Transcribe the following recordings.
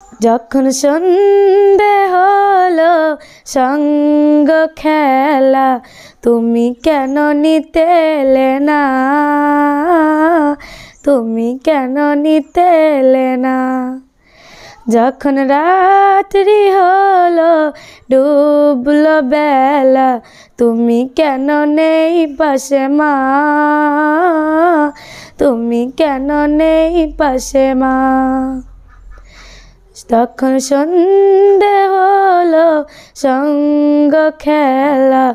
যখন সন্ধে হলো সঙ্গ খেলা, তুমি কেন নিতে এলে না, তুমি কেন নিতে এলে না। যখন রাত্রি হলো ডুবলো বেলা, তুমি কেন নেই পাশে মা, তুমি কেন নেই পাশে মা। তখন সন্ধে হলো সঙ্গ খেলা,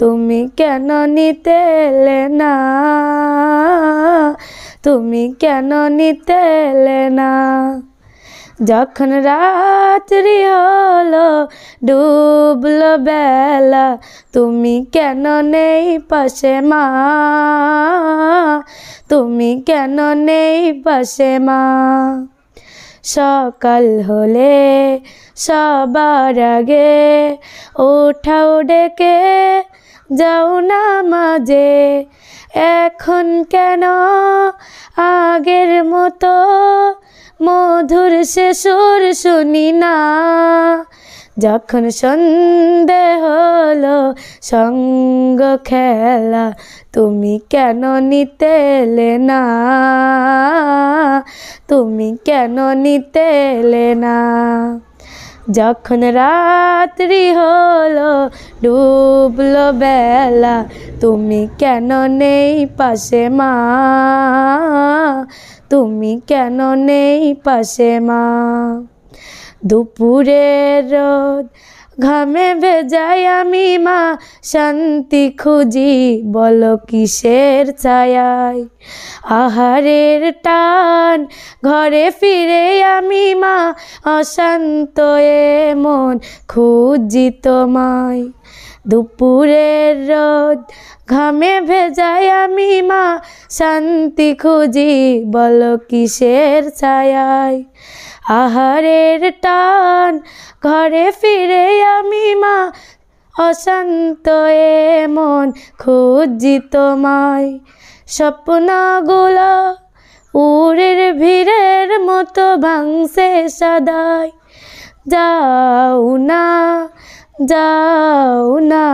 তুমি কেন নিতে এলে না, তুমি কেন নিতে এলে না। যখন রাত্রি হলো ডুবলো বেলা, তুমি কেন নেই পাশে মা, তুমি কেন নেই পাশে মা। সকাল হলে সবার আগে ওঠাও ডেকে যাও না মাঝে, এখন কেন আগের মতো মধুর সে সুর শুনি না। যখন সন্ধে হলো সঙ্গ খেলা, তুমি কেন নিতে এলে না, তুমি কেন নিতে এলে না। যখন রাত্রি হলো ডুবলো বেলা, তুমি কেন নেই পাশে মা, তুমি কেন নেই পাশে মা। দুপুরের রোদ ঘামে ভেজাই আমি মা, শান্তি খুঁজি বলো কিসের ছায়ায়। আহারের টান ঘরে ফিরে আমি মা, অশান্ত এ মন খুঁজি তোমায়। দুপুরের রোদ ঘামে ভেজাই আমি মা, শান্তি খুঁজি বলো কিসের ছায়ায়। আহারের টান ঘরে ফিরে আমি মা, অশান্ত এ মন খুঁজি তোমায়। স্বপ্নগুলো উড়ের ভিড়ের মতো ভাঙছে সাদায়, যাও না যাও না,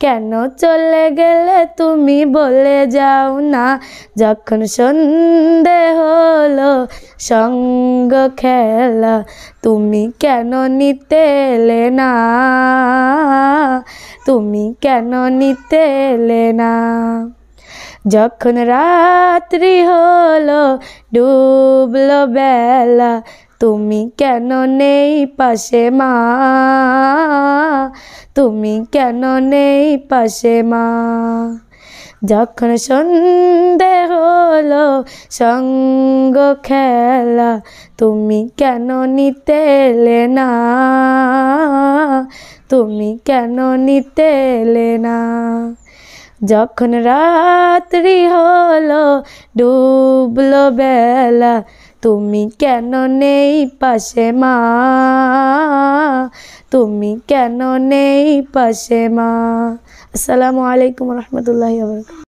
কেন চলে গেলে তুমি বলে যাও না। যখন সন্ধে হলো সঙ্গ খেলা, তুমি কেন নিতে এলে না, তুমি কেন নিতে এলে না। যখন রাত্রি হলো ডুবলো বেলা, তুমি কেন নেই পাশে মা, তুমি কেন নেই পাশে মা। যখন সন্ধে হলো সঙ্গ খেলা, তুমি কেন নিতে এলে না, তুমি কেন নিতে এলে না। যখন রাত্রি হলো ডুবলো বেলা, তুমি কেন নেই পাশে মা, তুমি কেন নেই পাশে মা। আসসালামু আলাইকুম রহমতুল্লাহি ওয়া বারাকাতুহু।